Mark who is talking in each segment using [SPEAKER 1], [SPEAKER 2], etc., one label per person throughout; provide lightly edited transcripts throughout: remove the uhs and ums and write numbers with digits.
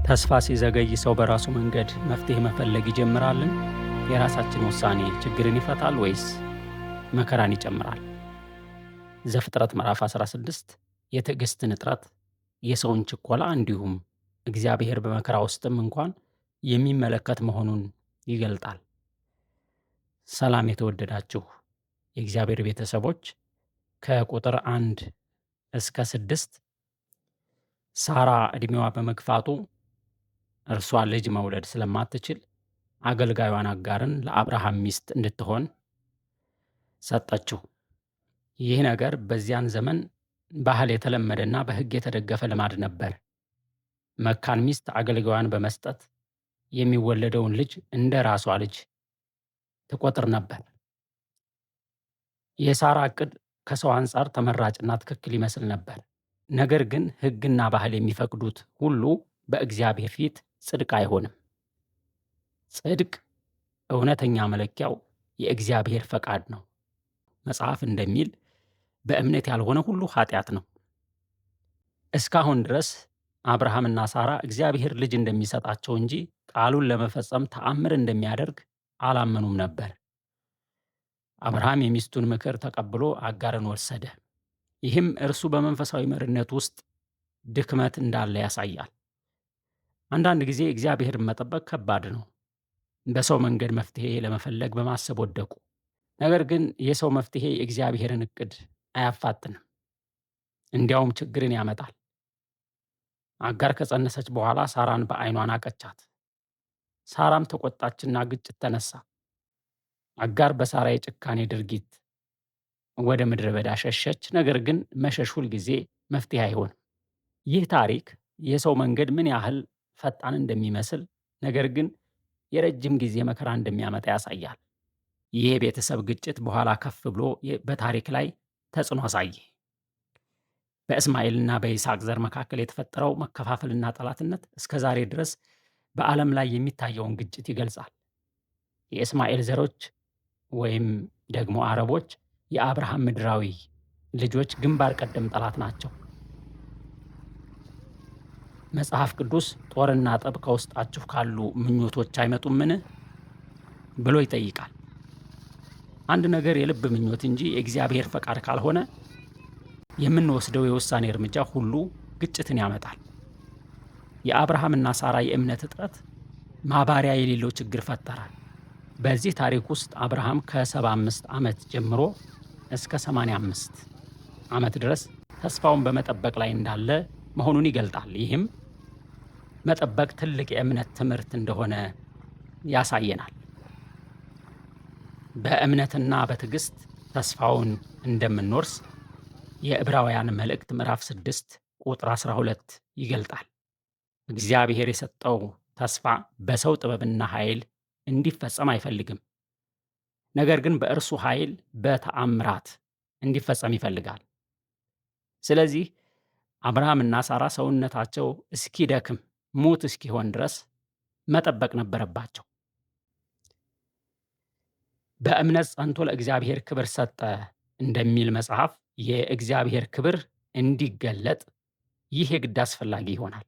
[SPEAKER 1] ተስፋ ሲዘገይ ሰው በራሱ መንገድ መፍትሄ መፈለግ ይጀምራልን? የራሳችን ውሳኔ ችግርን ይፈታል ወይስ መከራን ይጨምራል? ዘፍጥረት ምዕራፍ 16 የትዕግስትን እጥረት፣ የሰውን ችኮላ እንዲሁም እግዚአብሔር በመከራ ውስጥም እንኳን የሚመለከት መሆኑን ይገልጣል። ሰላም የተወደዳችሁ የእግዚአብሔር ቤተሰቦች፣ ከቁጥር 1 እስከ 6 ሳራ ዕድሜዋ በመግፋቱ እርሷ ልጅ መውለድ ስለማትችል አገልጋዩን አጋርን ለአብርሃም ሚስት እንድትሆን ሰጠችው። ይህ ነገር በዚያን ዘመን ባህል የተለመደና በሕግ የተደገፈ ልማድ ነበር። መካን ሚስት አገልጋዩን በመስጠት የሚወለደውን ልጅ እንደ ራሷ ልጅ ትቆጥር ነበር። የሳራ ዕቅድ ከሰው አንጻር ተመራጭና ትክክል ይመስል ነበር። ነገር ግን ሕግና ባህል የሚፈቅዱት ሁሉ በእግዚአብሔር ፊት ጽድቅ አይሆንም። ጽድቅ እውነተኛ መለኪያው የእግዚአብሔር ፈቃድ ነው። መጽሐፍ እንደሚል በእምነት ያልሆነ ሁሉ ኃጢአት ነው። እስካሁን ድረስ አብርሃምና ሳራ እግዚአብሔር ልጅ እንደሚሰጣቸው እንጂ ቃሉን ለመፈጸም ተአምር እንደሚያደርግ አላመኑም ነበር። አብርሃም የሚስቱን ምክር ተቀብሎ አጋርን ወሰደ። ይህም እርሱ በመንፈሳዊ መሪነት ውስጥ ድክመት እንዳለ ያሳያል። አንዳንድ ጊዜ እግዚአብሔርን መጠበቅ ከባድ ነው። በሰው መንገድ መፍትሄ ለመፈለግ በማሰብ ወደቁ። ነገር ግን የሰው መፍትሄ የእግዚአብሔርን ዕቅድ አያፋጥንም፣ እንዲያውም ችግርን ያመጣል። አጋር ከጸነሰች በኋላ ሳራን በዓይኗ ናቀቻት። ሳራም ተቆጣችና ግጭት ተነሳ። አጋር በሳራ የጭካኔ ድርጊት ወደ ምድረ በዳ ሸሸች። ነገር ግን መሸሽ ሁልጊዜ መፍትሄ አይሆንም። ይህ ታሪክ የሰው መንገድ ምን ያህል ፈጣን እንደሚመስል፣ ነገር ግን የረጅም ጊዜ መከራ እንደሚያመጣ ያሳያል። ይህ የቤተሰብ ግጭት በኋላ ከፍ ብሎ በታሪክ ላይ ተጽዕኖ አሳየ። በእስማኤልና በይስሐቅ ዘር መካከል የተፈጠረው መከፋፈልና ጠላትነት እስከ ዛሬ ድረስ በዓለም ላይ የሚታየውን ግጭት ይገልጻል። የእስማኤል ዘሮች ወይም ደግሞ አረቦች የአብርሃም ምድራዊ ልጆች ግንባር ቀደም ጠላት ናቸው። መጽሐፍ ቅዱስ ጦርና ጠብ ከውስጣችሁ ካሉ ምኞቶች አይመጡምን ብሎ ይጠይቃል። አንድ ነገር የልብ ምኞት እንጂ የእግዚአብሔር ፈቃድ ካልሆነ የምንወስደው የውሳኔ እርምጃ ሁሉ ግጭትን ያመጣል። የአብርሃምና ሳራ የእምነት እጥረት ማባሪያ የሌለው ችግር ፈጠረ። በዚህ ታሪክ ውስጥ አብርሃም ከ75 ዓመት ጀምሮ እስከ 85 ዓመት ድረስ ተስፋውን በመጠበቅ ላይ እንዳለ መሆኑን ይገልጣል። ይህም መጠበቅ ትልቅ የእምነት ትምህርት እንደሆነ ያሳየናል። በእምነትና በትዕግስት ተስፋውን እንደምንወርስ የዕብራውያን መልእክት ምዕራፍ 6 ቁጥር 12 ይገልጣል። እግዚአብሔር የሰጠው ተስፋ በሰው ጥበብና ኃይል እንዲፈጸም አይፈልግም። ነገር ግን በእርሱ ኃይል በተአምራት እንዲፈጸም ይፈልጋል። ስለዚህ አብርሃምና ሳራ ሰውነታቸው እስኪደክም ሙት እስኪሆን ድረስ መጠበቅ ነበረባቸው። በእምነት ጸንቶ ለእግዚአብሔር ክብር ሰጠ እንደሚል መጽሐፍ የእግዚአብሔር ክብር እንዲገለጥ ይህ የግድ አስፈላጊ ይሆናል።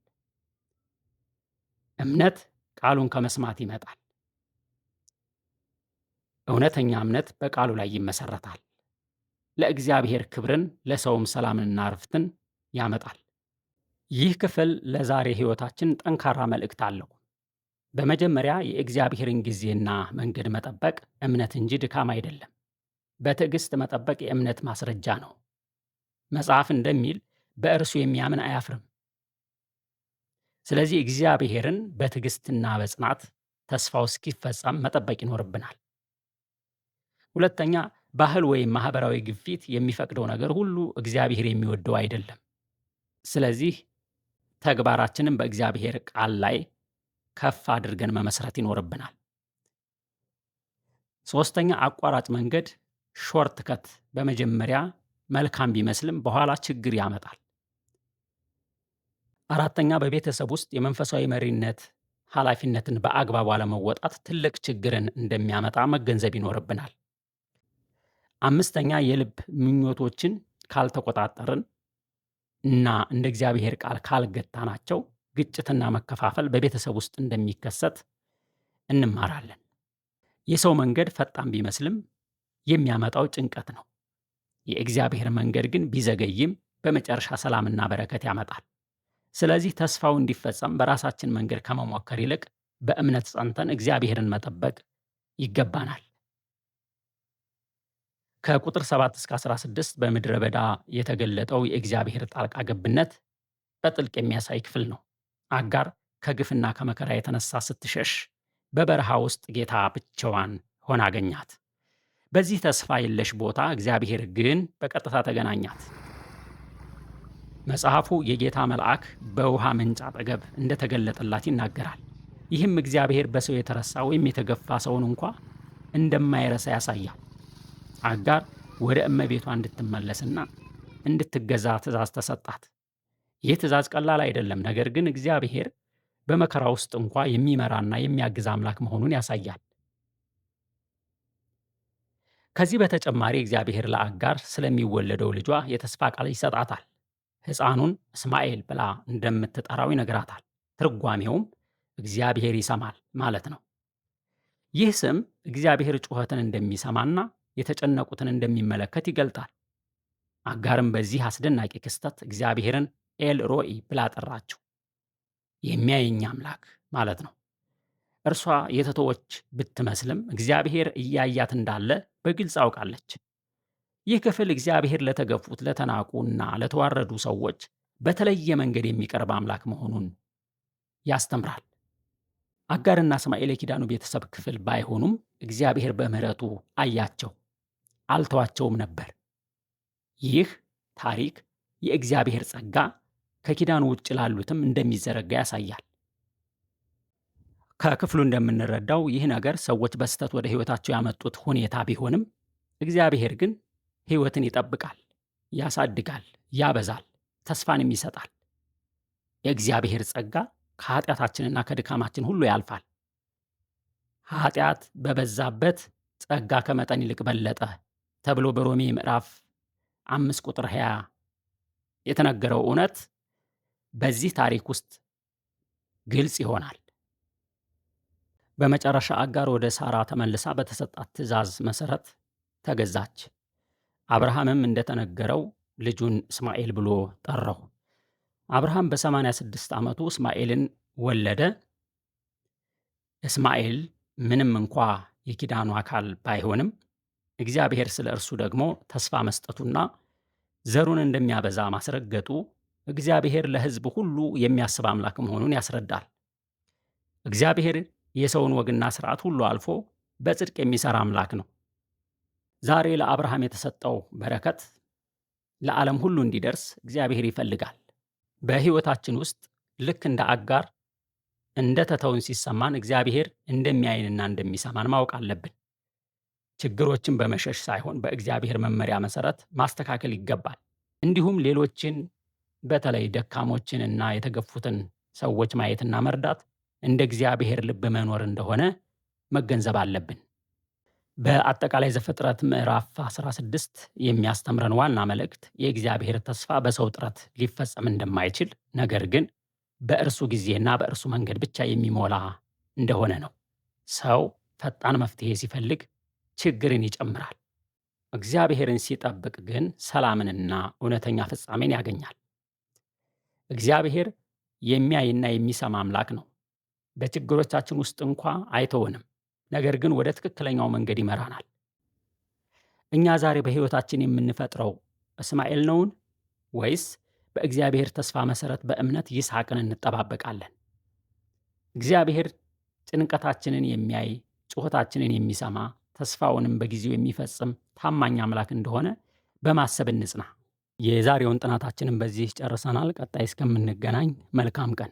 [SPEAKER 1] እምነት ቃሉን ከመስማት ይመጣል። እውነተኛ እምነት በቃሉ ላይ ይመሰረታል። ለእግዚአብሔር ክብርን፣ ለሰውም ሰላምንና ዕረፍትን ያመጣል። ይህ ክፍል ለዛሬ ሕይወታችን ጠንካራ መልእክት አለው። በመጀመሪያ የእግዚአብሔርን ጊዜና መንገድ መጠበቅ እምነት እንጂ ድካም አይደለም። በትዕግስት መጠበቅ የእምነት ማስረጃ ነው። መጽሐፍ እንደሚል በእርሱ የሚያምን አያፍርም። ስለዚህ እግዚአብሔርን በትዕግስትና በጽናት ተስፋው እስኪፈጸም መጠበቅ ይኖርብናል። ሁለተኛ፣ ባህል ወይም ማህበራዊ ግፊት የሚፈቅደው ነገር ሁሉ እግዚአብሔር የሚወደው አይደለም። ስለዚህ ተግባራችንን በእግዚአብሔር ቃል ላይ ከፍ አድርገን መመስረት ይኖርብናል። ሶስተኛ፣ አቋራጭ መንገድ ሾርት ከት በመጀመሪያ መልካም ቢመስልም በኋላ ችግር ያመጣል። አራተኛ፣ በቤተሰብ ውስጥ የመንፈሳዊ መሪነት ኃላፊነትን በአግባቡ አለመወጣት ትልቅ ችግርን እንደሚያመጣ መገንዘብ ይኖርብናል። አምስተኛ፣ የልብ ምኞቶችን ካልተቆጣጠርን እና እንደ እግዚአብሔር ቃል ካልገታናቸው ግጭትና መከፋፈል በቤተሰብ ውስጥ እንደሚከሰት እንማራለን። የሰው መንገድ ፈጣን ቢመስልም የሚያመጣው ጭንቀት ነው። የእግዚአብሔር መንገድ ግን ቢዘገይም በመጨረሻ ሰላምና በረከት ያመጣል። ስለዚህ ተስፋው እንዲፈጸም በራሳችን መንገድ ከመሞከር ይልቅ በእምነት ጸንተን እግዚአብሔርን መጠበቅ ይገባናል። ከቁጥር 7 እስከ 16 በምድረ በዳ የተገለጠው የእግዚአብሔር ጣልቃ ገብነት በጥልቅ የሚያሳይ ክፍል ነው። አጋር ከግፍና ከመከራ የተነሳ ስትሸሽ በበረሃ ውስጥ ጌታ ብቻዋን ሆና አገኛት። በዚህ ተስፋ የለሽ ቦታ እግዚአብሔር ግን በቀጥታ ተገናኛት። መጽሐፉ የጌታ መልአክ በውሃ ምንጭ አጠገብ እንደተገለጠላት ይናገራል። ይህም እግዚአብሔር በሰው የተረሳ ወይም የተገፋ ሰውን እንኳ እንደማይረሳ ያሳያል። አጋር ወደ እመቤቷ እንድትመለስና እንድትገዛ ትእዛዝ ተሰጣት። ይህ ትእዛዝ ቀላል አይደለም፣ ነገር ግን እግዚአብሔር በመከራ ውስጥ እንኳ የሚመራና የሚያግዝ አምላክ መሆኑን ያሳያል። ከዚህ በተጨማሪ እግዚአብሔር ለአጋር ስለሚወለደው ልጇ የተስፋ ቃል ይሰጣታል። ሕፃኑን እስማኤል ብላ እንደምትጠራው ይነግራታል። ትርጓሜውም እግዚአብሔር ይሰማል ማለት ነው። ይህ ስም እግዚአብሔር ጩኸትን እንደሚሰማና የተጨነቁትን እንደሚመለከት ይገልጣል። አጋርም በዚህ አስደናቂ ክስተት እግዚአብሔርን ኤል ሮኢ ብላ ጠራችው፣ የሚያየኝ አምላክ ማለት ነው። እርሷ የተተወች ብትመስልም እግዚአብሔር እያያት እንዳለ በግልጽ አውቃለች። ይህ ክፍል እግዚአብሔር ለተገፉት፣ ለተናቁና ለተዋረዱ ሰዎች በተለየ መንገድ የሚቀርብ አምላክ መሆኑን ያስተምራል። አጋርና እስማኤል የኪዳኑ ቤተሰብ ክፍል ባይሆኑም እግዚአብሔር በምሕረቱ አያቸው፣ አልተዋቸውም ነበር። ይህ ታሪክ የእግዚአብሔር ጸጋ ከኪዳኑ ውጭ ላሉትም እንደሚዘረጋ ያሳያል። ከክፍሉ እንደምንረዳው ይህ ነገር ሰዎች በስህተት ወደ ሕይወታቸው ያመጡት ሁኔታ ቢሆንም እግዚአብሔር ግን ሕይወትን ይጠብቃል፣ ያሳድጋል፣ ያበዛል፣ ተስፋንም ይሰጣል። የእግዚአብሔር ጸጋ ከኃጢአታችንና ከድካማችን ሁሉ ያልፋል። ኃጢአት በበዛበት ጸጋ ከመጠን ይልቅ በለጠ ተብሎ በሮሜ ምዕራፍ 5 ቁጥር 20 የተነገረው እውነት በዚህ ታሪክ ውስጥ ግልጽ ይሆናል። በመጨረሻ አጋር ወደ ሳራ ተመልሳ በተሰጣት ትእዛዝ መሰረት ተገዛች። አብርሃምም እንደተነገረው ልጁን እስማኤል ብሎ ጠራው። አብርሃም በ86 ዓመቱ እስማኤልን ወለደ። እስማኤል ምንም እንኳ የኪዳኑ አካል ባይሆንም እግዚአብሔር ስለ እርሱ ደግሞ ተስፋ መስጠቱና ዘሩን እንደሚያበዛ ማስረገጡ እግዚአብሔር ለሕዝብ ሁሉ የሚያስብ አምላክ መሆኑን ያስረዳል። እግዚአብሔር የሰውን ወግና ሥርዓት ሁሉ አልፎ በጽድቅ የሚሠራ አምላክ ነው። ዛሬ ለአብርሃም የተሰጠው በረከት ለዓለም ሁሉ እንዲደርስ እግዚአብሔር ይፈልጋል። በሕይወታችን ውስጥ ልክ እንደ አጋር እንደ ተተውን ሲሰማን እግዚአብሔር እንደሚያይንና እንደሚሰማን ማወቅ አለብን። ችግሮችን በመሸሽ ሳይሆን በእግዚአብሔር መመሪያ መሰረት ማስተካከል ይገባል። እንዲሁም ሌሎችን በተለይ ደካሞችንና የተገፉትን ሰዎች ማየትና መርዳት እንደ እግዚአብሔር ልብ መኖር እንደሆነ መገንዘብ አለብን። በአጠቃላይ ዘፍጥረት ምዕራፍ 16 የሚያስተምረን ዋና መልእክት የእግዚአብሔር ተስፋ በሰው ጥረት ሊፈጸም እንደማይችል፣ ነገር ግን በእርሱ ጊዜና በእርሱ መንገድ ብቻ የሚሞላ እንደሆነ ነው። ሰው ፈጣን መፍትሄ ሲፈልግ ችግርን ይጨምራል። እግዚአብሔርን ሲጠብቅ ግን ሰላምንና እውነተኛ ፍጻሜን ያገኛል። እግዚአብሔር የሚያይና የሚሰማ አምላክ ነው። በችግሮቻችን ውስጥ እንኳ አይተውንም፣ ነገር ግን ወደ ትክክለኛው መንገድ ይመራናል። እኛ ዛሬ በሕይወታችን የምንፈጥረው እስማኤል ነውን? ወይስ በእግዚአብሔር ተስፋ መሰረት በእምነት ይስሐቅን እንጠባበቃለን? እግዚአብሔር ጭንቀታችንን የሚያይ፣ ጩኸታችንን የሚሰማ፣ ተስፋውንም በጊዜው የሚፈጽም ታማኝ አምላክ እንደሆነ በማሰብ እንጽና። የዛሬውን ጥናታችንን በዚህ ጨርሰናል። ቀጣይ እስከምንገናኝ መልካም ቀን